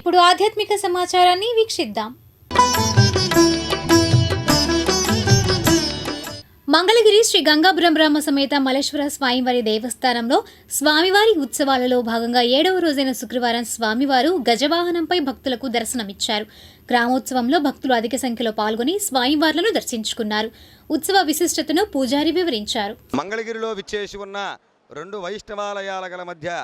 ఇప్పుడు ఆధ్యాత్మిక సమాచారాన్ని వీక్షిద్దాం. మంగళగిరి శ్రీ గంగా బ్రహ్మ సమేత మల్లేశ్వర స్వామివారి దేవస్థానంలో స్వామివారి ఉత్సవాలలో భాగంగా 7వ రోజైన శుక్రవారం స్వామివారు గజవాహనంపై భక్తులకు దర్శనమిచ్చారు. గ్రామోత్సవంలో భక్తులు అధిక సంఖ్యలో పాల్గొని స్వామివార్లను దర్శించుకున్నారు. ఉత్సవ విశిష్టతను పూజారి వివరించారు. మంగళగిరిలో విచ్చేసి ఉన్న 2 వైష్ణవాలయాల గల మధ్య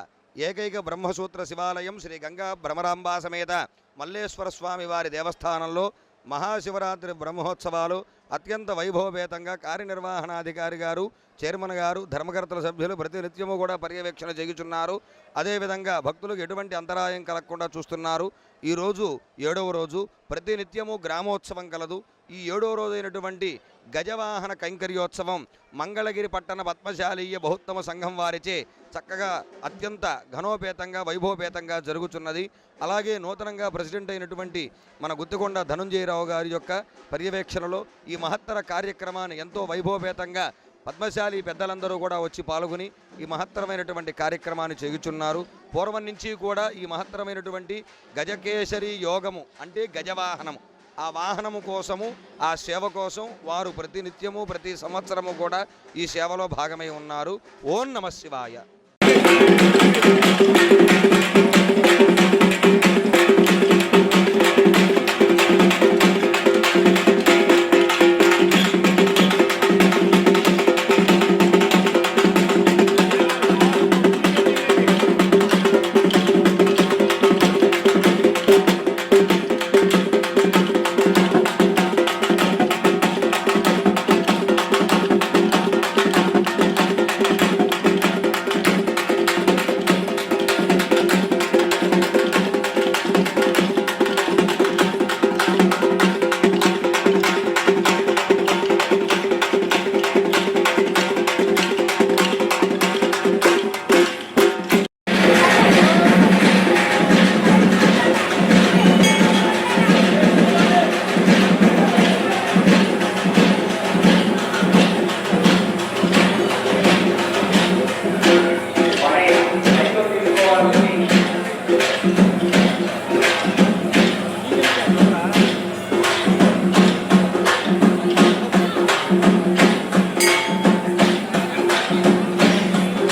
ఏకైక బ్రహ్మసూత్ర శివాలయం శ్రీ గంగా భ్రమరాంబ సమేత మల్లేశ్వర స్వామి వారి దేవస్థానంలో మహాశివరాత్రి బ్రహ్మోత్సవాలు అత్యంత వైభవపేతంగా కార్యనిర్వహణాధికారి గారు, చైర్మన్ గారు, ధర్మకర్తల సభ్యులు ప్రతినిత్యము కూడా పర్యవేక్షణ చేయుచున్నారు. అదేవిధంగా భక్తులకు ఎటువంటి అంతరాయం కలగకుండా చూస్తున్నారు. ఈరోజు 7వ రోజు, ప్రతినిత్యము గ్రామోత్సవం కలదు. ఈ 7వ రోజైనటువంటి గజవాహన కైంకర్యోత్సవం మంగళగిరి పట్టణ పద్మశాలీయ బహుత్తమ సంఘం వారిచే చక్కగా అత్యంత ఘనోపేతంగా వైభవపేతంగా జరుగుతున్నది. అలాగే నూతనంగా ప్రెసిడెంట్ అయినటువంటి మన గుత్తికొండ ధనుంజయరావు గారి యొక్క పర్యవేక్షణలో ఈ మహత్తర కార్యక్రమాన్ని ఎంతో వైభవపేతంగా పద్మశాలి పెద్దలందరూ కూడా వచ్చి పాల్గొని ఈ మహత్తరమైనటువంటి కార్యక్రమాన్ని చేయుచున్నారు. పూర్వం నుంచి కూడా ఈ మహత్తరమైనటువంటి గజకేసరి యోగము అంటే గజవాహనము, ఆ వాహనము కోసము, ఆ సేవ కోసం వారు ప్రతినిత్యము ప్రతి సంవత్సరము కూడా ఈ సేవలో భాగమై ఉన్నారు. ఓం నమః శివాయ.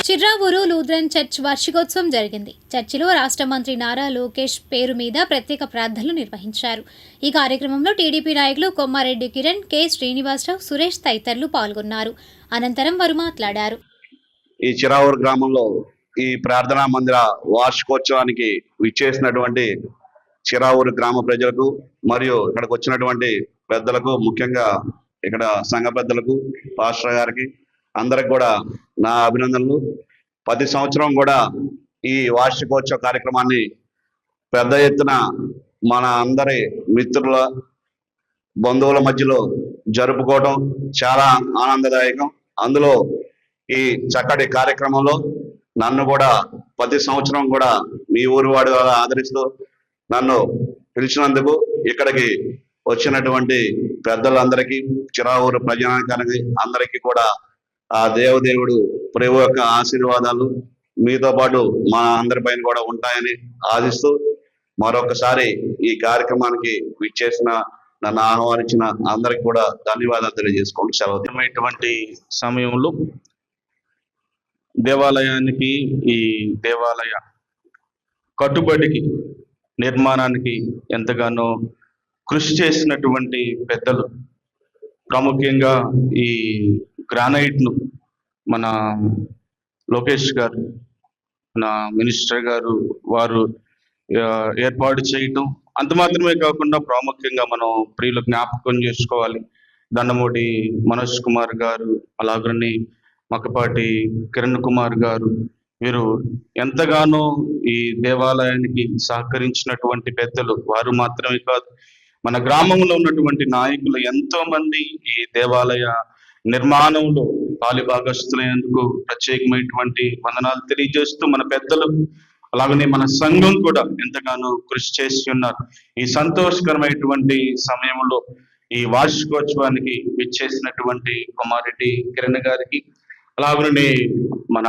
చిర్రావూరు లూథరన్ చర్చ్ వార్షికోత్సవం జరిగింది. చర్చిలో రాష్ట్ర మంత్రి నారా లోకేష్ పేరు మీద ప్రత్యేక ప్రార్థనలు నిర్వహించారు. ఈ కార్యక్రమంలో టీడీపీ నాయకులు కొమ్మారెడ్డి కిరణ్, కె శ్రీనివాసరావు, సురేష్ తదితరులు పాల్గొన్నారు. అనంతరం వారు మాట్లాడారు. ఈ చిరావూరు గ్రామంలో ఈ ప్రార్థనా మందిర వార్షికోత్సవానికి విచ్చేసినటువంటి చిరావూరు గ్రామ ప్రజలకు మరియు ఇక్కడికి వచ్చినటువంటి పెద్దలకు, ముఖ్యంగా ఇక్కడ సంఘ పెద్దలకు, పాస్టర్ గారికి అందరికి కూడా నా అభినందనలు. ప్రతి సంవత్సరం కూడా ఈ వార్షికోత్సవ కార్యక్రమాన్ని పెద్ద ఎత్తున మన అందరి మిత్రుల, బంధువుల మధ్యలో జరుపుకోవడం చాలా ఆనందదాయకం. అందులో ఈ చక్కటి కార్యక్రమంలో నన్ను కూడా ప్రతి సంవత్సరం కూడా మీ ఊరు వాడి ద్వారా ఆదరిస్తూ నన్ను పిలిచినందుకు ఇక్కడికి వచ్చినటువంటి పెద్దలందరికీ, చిరావూరు ప్రజానికానికి అందరికీ కూడా ఆ దేవదేవుడు ప్రభు యొక్క ఆశీర్వాదాలు మీతో పాటు మా అందరిపైన కూడా ఉంటాయని ఆశిస్తూ మరొకసారి ఈ కార్యక్రమానికి విచ్చేసిన, నన్ను ఆహ్వానించిన అందరికి కూడా ధన్యవాదాలు తెలియజేసుకోండి. సెలవు. సమయంలో దేవాలయానికి, ఈ దేవాలయ కట్టుబడికి, నిర్మాణానికి ఎంతగానో కృషి చేసినటువంటి పెద్దలు, ప్రాముఖ్యంగా ఈ గ్రానైట్ను మన లోకేష్ గారు, మన మినిస్టర్ గారు వారు ఏర్పాటు చేయటం, అంత మాత్రమే కాకుండా ప్రాముఖ్యంగా మనం ప్రియులు జ్ఞాపకం చేసుకోవాలి. దండమూడి మనోజ్ కుమార్ గారు, అలాగని మక్కపాటి కిరణ్ కుమార్ గారు, వీరు ఎంతగానో ఈ దేవాలయానికి సహకరించినటువంటి పెద్దలు. వారు మాత్రమే కాదు, మన గ్రామంలో ఉన్నటువంటి నాయకులు ఎంతో మంది ఈ దేవాలయ నిర్మాణంలో పాలిభాగస్తులైనందుకు ప్రత్యేకమైనటువంటి వందనాలు తెలియజేస్తూ, మన పెద్దలు అలాగనే మన సంఘం కూడా ఎంతగానో కృషి చేసి ఉన్నారు. ఈ సంతోషకరమైనటువంటి సమయంలో ఈ వార్షికోత్సవానికి విచ్చేసినటువంటి కొమ్మారెడ్డి కిరణ్ గారికి, అలాగనే మన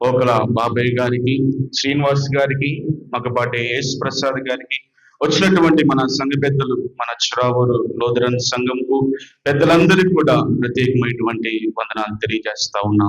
పోకల బాబాయ్ గారికి, శ్రీనివాస్ గారికి, మగపాటి ఎస్ ప్రసాద్ గారికి, వచ్చినటువంటి మన సంఘ పెద్దలు, మన చిరావూరు లోదరన్ సంఘంకు పెద్దలందరికీ కూడా ప్రత్యేకమైనటువంటి వందనాలు తెలియజేస్తా ఉన్నాం.